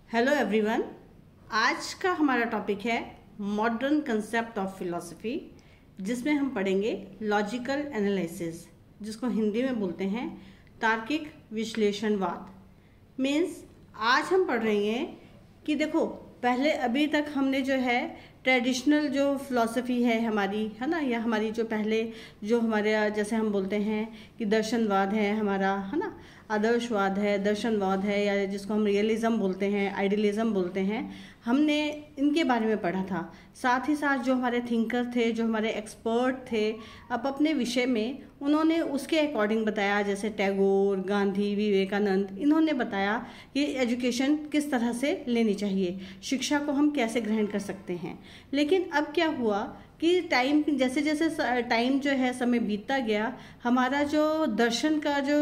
Hello everyone. आज का हमारा टॉपिक है मॉडर्न कंसेप्ट ऑफ फिलॉसफी, जिसमें हम पढ़ेंगे लॉजिकल एनालिसिस, जिसको हिंदी में बोलते हैं तार्किक विश्लेषणवाद। मीन्स आज हम पढ़ रहे हैं कि देखो, पहले अभी तक हमने जो है ट्रेडिशनल जो फिलॉसफी है हमारी, है ना, या हमारी जो पहले जो हमारे जैसे हम बोलते हैं कि दर्शनवाद है हमारा, है ना, आदर्शवाद है, दर्शनवाद है, या जिसको हम रियलिज्म बोलते हैं, आइडियलिज्म बोलते हैं, हमने इनके बारे में पढ़ा था। साथ ही साथ जो हमारे थिंकर थे, जो हमारे एक्सपर्ट थे, अब अपने विषय में उन्होंने उसके अकॉर्डिंग बताया, जैसे टैगोर, गांधी, विवेकानंद, इन्होंने बताया कि एजुकेशन किस तरह से लेनी चाहिए, शिक्षा को हम कैसे ग्रहण कर सकते हैं। लेकिन अब क्या हुआ कि टाइम जैसे जैसे टाइम जो है, समय बीतता गया, हमारा जो दर्शन का जो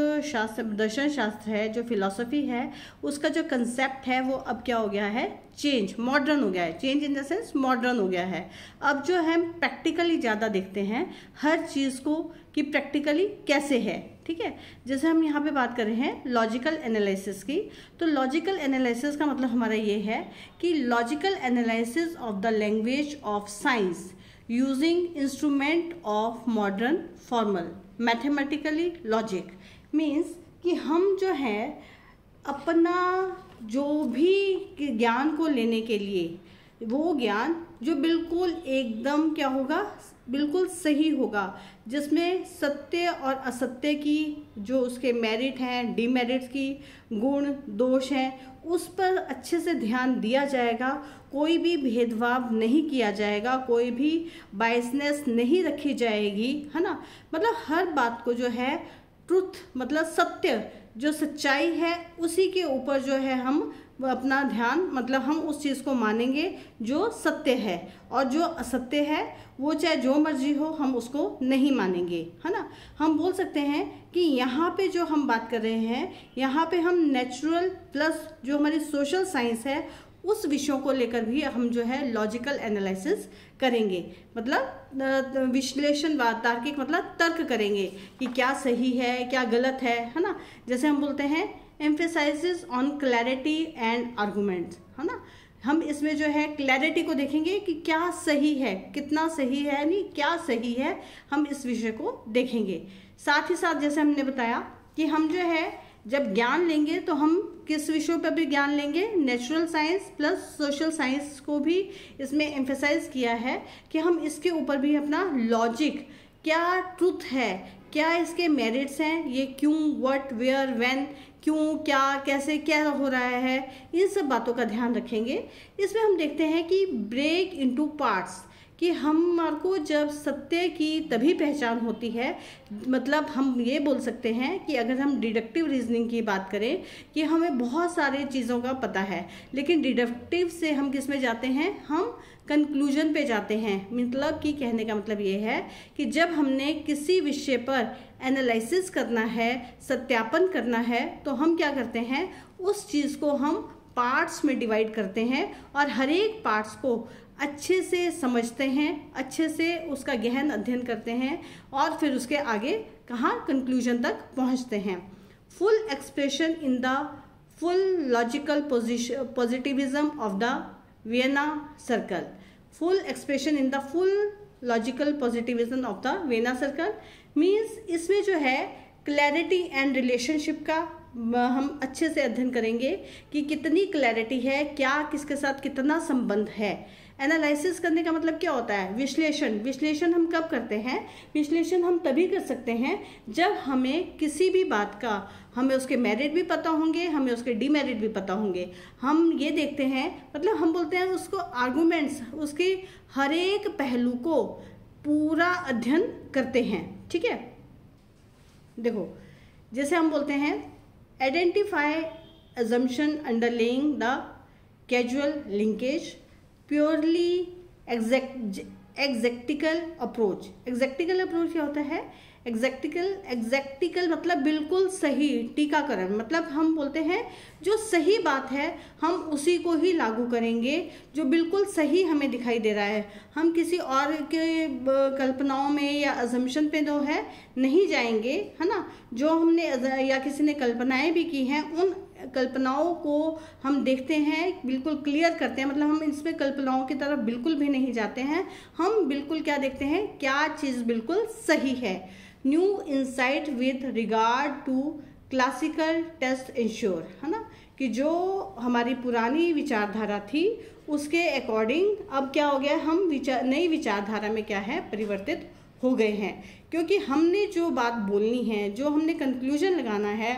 दर्शन शास्त्र है, जो फिलॉसफी है, उसका जो कंसेप्ट है वो अब क्या हो गया है, चेंज, मॉडर्न हो गया है। Change in the sense modern हो गया है। अब जो है हम प्रैक्टिकली ज़्यादा देखते हैं हर चीज़ को कि प्रैक्टिकली कैसे है। ठीक है, जैसे हम यहाँ पे बात कर रहे हैं लॉजिकल एनालिसिस की, तो लॉजिकल एनालिसिस का मतलब हमारा ये है कि logical analysis of the language of science using instrument of modern formal mathematically logic. Means कि हम जो है अपना जो भी ज्ञान को लेने के लिए, वो ज्ञान जो बिल्कुल एकदम क्या होगा, बिल्कुल सही होगा, जिसमें सत्य और असत्य की जो उसके मेरिट हैं, डीमेरिट्स की, गुण दोष हैं, उस पर अच्छे से ध्यान दिया जाएगा। कोई भी भेदभाव नहीं किया जाएगा, कोई भी बायसनेस नहीं रखी जाएगी, है ना। मतलब हर बात को जो है ट्रुथ, मतलब सत्य, जो सच्चाई है, उसी के ऊपर जो है हम अपना ध्यान, मतलब हम उस चीज़ को मानेंगे जो सत्य है, और जो असत्य है वो चाहे जो मर्जी हो हम उसको नहीं मानेंगे, है ना। हम बोल सकते हैं कि यहाँ पे जो हम बात कर रहे हैं, यहाँ पे हम नेचुरल प्लस जो हमारी सोशल साइंस है, उस विषयों को लेकर भी हम जो है लॉजिकल एनालिसिस करेंगे। मतलब विश्लेषणवाद, तार्किक मतलब तर्क करेंगे कि क्या सही है, क्या गलत है ना। जैसे हम बोलते हैं emphasises on clarity and arguments, है ना। हम इसमें जो है क्लैरिटी को देखेंगे कि क्या सही है, कितना सही है, नहीं क्या सही है, हम इस विषय को देखेंगे। साथ ही साथ जैसे हमने बताया कि हम जो है जब ज्ञान लेंगे तो हम किस विषयों पर भी ज्ञान लेंगे, natural science plus social science को भी इसमें एम्फेसाइज किया है कि हम इसके ऊपर भी अपना लॉजिक, क्या ट्रुथ है, क्या इसके मेरिट्स हैं, ये क्यों, व्हाट, वेयर, व्हेन, क्यों, क्या, कैसे, क्या हो रहा है, इन सब बातों का ध्यान रखेंगे। इसमें हम देखते हैं कि ब्रेक इनटू पार्ट्स, कि हमारे को जब सत्य की तभी पहचान होती है, मतलब हम ये बोल सकते हैं कि अगर हम डिडक्टिव रीजनिंग की बात करें कि हमें बहुत सारे चीज़ों का पता है, लेकिन डिडक्टिव से हम किस में जाते हैं, हम कंक्लूजन पे जाते हैं। मतलब कि कहने का मतलब ये है कि जब हमने किसी विषय पर एनालिसिस करना है, सत्यापन करना है, तो हम क्या करते हैं, उस चीज़ को हम पार्ट्स में डिवाइड करते हैं और हर एक पार्ट्स को अच्छे से समझते हैं, अच्छे से उसका गहन अध्ययन करते हैं, और फिर उसके आगे कहाँ कंक्लूजन तक पहुँचते हैं। Full expression in the full logical positivism of the Vienna circle. Full expression in the full logical positivism of the Vienna circle means इसमें जो है क्लैरिटी एंड रिलेशनशिप का हम अच्छे से अध्ययन करेंगे कि कितनी क्लैरिटी है, क्या किसके साथ कितना संबंध है। एनालिसिस करने का मतलब क्या होता है, विश्लेषण। विश्लेषण हम कब करते हैं, विश्लेषण हम तभी कर सकते हैं जब हमें किसी भी बात का, हमें उसके मेरिट भी पता होंगे, हमें उसके डीमेरिट भी पता होंगे। हम ये देखते हैं, मतलब हम बोलते हैं उसको आर्गूमेंट्स, उसके हर एक पहलू को पूरा अध्ययन करते हैं। ठीक है, देखो जैसे हम बोलते हैं identify assumption underlying the causal linkage, purely exactical approach। exactical approach क्या होता है, exactical मतलब बिल्कुल सही, टीकाकरण, मतलब हम बोलते हैं जो सही बात है हम उसी को ही लागू करेंगे, जो बिल्कुल सही हमें दिखाई दे रहा है। हम किसी और के कल्पनाओं में या अजम्पशन पे जो है नहीं जाएंगे, है ना। जो हमने या किसी ने कल्पनाएं भी की हैं, उन कल्पनाओं को हम देखते हैं, बिल्कुल क्लियर करते हैं, मतलब हम इसमें कल्पनाओं की तरफ बिल्कुल भी नहीं जाते हैं, हम बिल्कुल क्या देखते हैं, क्या चीज़ बिल्कुल सही है। New insight with regard to classical test ensure, है ना, कि जो हमारी पुरानी विचारधारा थी उसके अकॉर्डिंग अब क्या हो गया, हम नई विचारधारा में क्या है, परिवर्तित हो गए हैं। क्योंकि हमने जो बात बोलनी है, जो हमने कंक्लूजन लगाना है,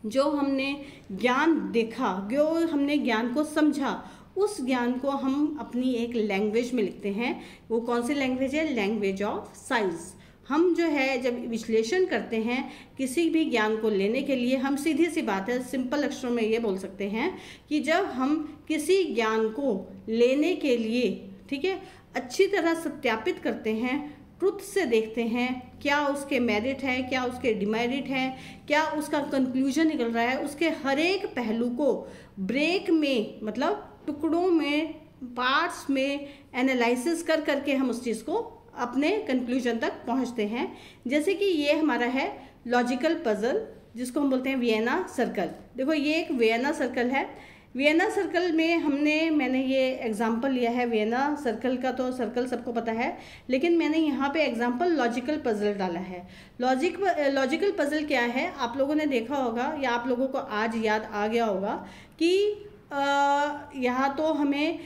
जो हमने ज्ञान देखा, जो हमने ज्ञान को समझा, उस ज्ञान को हम अपनी एक लैंग्वेज में लिखते हैं। वो कौन सी लैंग्वेज है, लैंग्वेज ऑफ साइंस। हम जो है जब विश्लेषण करते हैं किसी भी ज्ञान को लेने के लिए, हम सीधी सी बात है, सिंपल अक्षरों में ये बोल सकते हैं कि जब हम किसी ज्ञान को लेने के लिए, ठीक है, अच्छी तरह सत्यापित करते हैं, ट्रुथ से देखते हैं, क्या उसके मेरिट है, क्या उसके डिमेरिट है, क्या उसका कंक्लूजन निकल रहा है, उसके हर एक पहलू को ब्रेक में, मतलब टुकड़ों में, पार्ट्स में एनालिसिस कर करके हम उस चीज़ को अपने कंक्लूजन तक पहुंचते हैं। जैसे कि ये हमारा है लॉजिकल पजल, जिसको हम बोलते हैं वियना सर्कल। देखो ये एक वियना सर्कल है। वियना सर्कल में मैंने ये एग्जाम्पल लिया है वियना सर्कल का, तो सर्कल सबको पता है, लेकिन मैंने यहाँ पे एग्जाम्पल लॉजिकल पजल डाला है। लॉजिकल पजल क्या है, आप लोगों ने देखा होगा या आप लोगों को आज याद आ गया होगा कि यहाँ तो हमें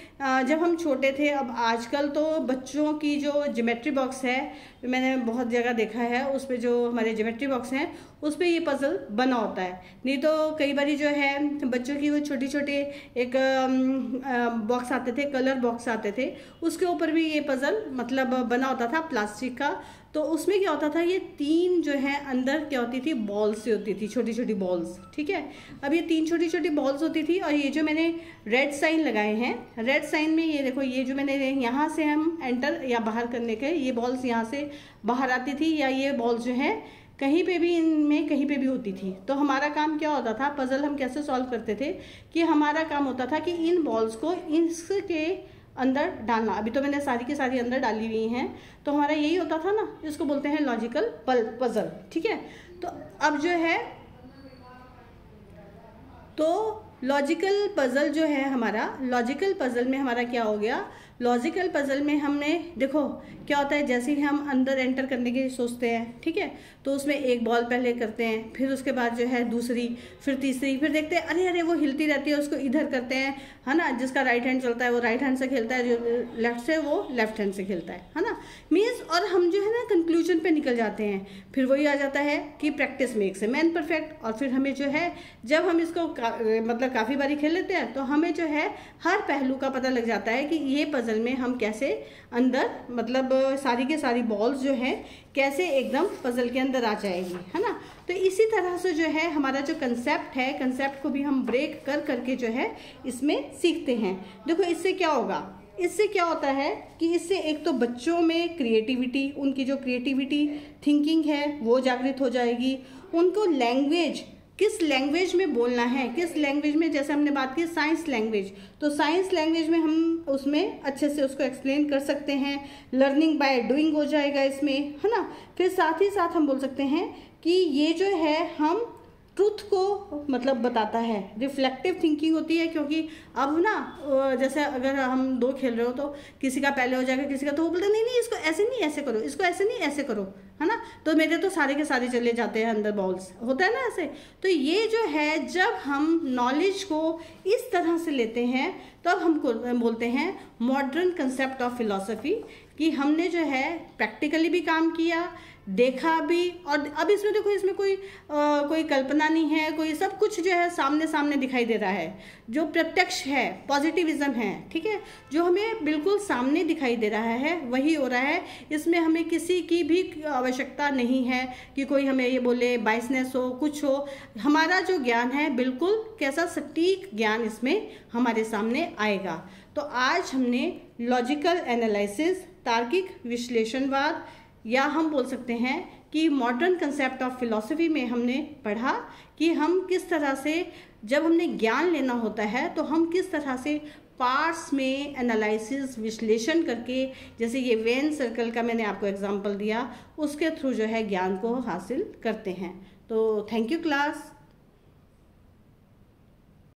जब हम छोटे थे, अब आजकल तो बच्चों की जो ज्योमेट्री बॉक्स है, मैंने बहुत जगह देखा है, उस पे जो हमारे ज्योमेट्री बॉक्स हैं उस पे ये पजल बना होता है। नहीं तो कई बारी जो है बच्चों की वो छोटे छोटे एक बॉक्स आते थे, कलर बॉक्स आते थे, उसके ऊपर भी ये पजल मतलब बना होता था प्लास्टिक का। तो उसमें क्या होता था, ये 3 जो है अंदर क्या होती थी, बॉल्स से होती थी, छोटी छोटी बॉल्स, ठीक है। अब ये 3 छोटी छोटी बॉल्स होती थी, और ये जो मैंने रेड साइन लगाए हैं, रेड साइन में ये देखो, ये जो मैंने यहाँ से हम एंटर या बाहर करने के, ये बॉल्स यहाँ से बाहर आती थी, या ये बॉल्स जो है कहीं पे भी, इनमें कहीं पे भी होती थी। तो हमारा काम क्या होता था, पजल हम कैसे सॉल्व करते थे कि हमारा काम होता था कि इन बॉल्स को इसके अंदर डालना। अभी तो मैंने सारी की सारी अंदर डाली हुई हैं, तो हमारा यही होता था ना, इसको बोलते हैं लॉजिकल पजल, ठीक है। तो अब जो है, तो लॉजिकल पजल जो है हमारा, लॉजिकल पजल में हमारा क्या हो गया, लॉजिकल पजल में हमने देखो क्या होता है, जैसे ही हम अंदर एंटर करने की सोचते हैं, ठीक है, तो उसमें एक बॉल पहले करते हैं, फिर उसके बाद जो है दूसरी, फिर तीसरी, फिर देखते हैं अरे अरे वो हिलती रहती है, उसको इधर करते हैं, है ना। जिसका राइट हैंड चलता है वो राइट हैंड से खेलता है, जो लेफ्ट से वो लेफ्ट हैंड से खेलता है ना। मीन्स और हम जो है ना कंक्लूजन पे निकल जाते हैं। फिर वही आ जाता है कि practice makes a man perfect. और फिर हमें जो है जब हम इसको मतलब काफ़ी बारी खेल लेते हैं, तो हमें जो है हर पहलू का पता लग जाता है कि ये पजल में हम कैसे अंदर, मतलब सारी के सारी बॉल्स जो है कैसे एकदम पजल के अंदर आ जाएगी, है ना। तो इसी तरह से जो है हमारा जो कंसेप्ट है, कंसेप्ट को भी हम ब्रेक कर करके जो है इसमें सीखते हैं। देखो इससे क्या होगा, इससे क्या होता है कि इससे एक तो बच्चों में क्रिएटिविटी, उनकी जो क्रिएटिविटी थिंकिंग है वो जागृत हो जाएगी। उनको लैंग्वेज, किस लैंग्वेज में बोलना है, किस लैंग्वेज में, जैसे हमने बात की साइंस लैंग्वेज, तो साइंस लैंग्वेज में हम उसमें अच्छे से उसको एक्सप्लेन कर सकते हैं। लर्निंग बाय डूइंग हो जाएगा इसमें, है ना। फिर साथ ही साथ हम बोल सकते हैं कि ये जो है हम ट्रूथ को मतलब बताता है, रिफ्लेक्टिव थिंकिंग होती है। क्योंकि अब ना जैसे अगर हम 2 खेल रहे हो तो किसी का पहले हो जाएगा, किसी का, तो वो बोलते नहीं नहीं इसको ऐसे नहीं ऐसे करो, इसको ऐसे नहीं ऐसे करो, है ना। तो मेरे तो सारे के सारे चले जाते हैं अंदर, बॉल्स होता है ना ऐसे। तो ये जो है जब हम नॉलेज को इस तरह से लेते हैं तब हम बोलते हैं मॉडर्न कंसेप्ट ऑफ फिलॉसफी, कि हमने जो है प्रैक्टिकली भी काम किया, देखा भी, और अब इसमें देखो इसमें कोई कल्पना नहीं है, कोई सब कुछ जो है सामने सामने दिखाई दे रहा है, जो प्रत्यक्ष है, पॉजिटिविज्म है, ठीक है, जो हमें बिल्कुल सामने दिखाई दे रहा है वही हो रहा है। इसमें हमें किसी की भी आवश्यकता नहीं है कि कोई हमें ये बोले बाइसनेस हो, कुछ हो। हमारा जो ज्ञान है बिल्कुल कैसा सटीक ज्ञान इसमें हमारे सामने आएगा। तो आज हमने लॉजिकल एनालिसिस, तार्किक विश्लेषणवाद, या हम बोल सकते हैं कि मॉडर्न कंसेप्ट ऑफ फिलॉसफी में हमने पढ़ा कि हम किस तरह से, जब हमने ज्ञान लेना होता है तो हम किस तरह से पार्ट्स में एनालिसिस, विश्लेषण करके, जैसे ये वेन सर्कल का मैंने आपको एग्जांपल दिया, उसके थ्रू जो है ज्ञान को हासिल करते हैं। तो थैंक यू क्लास।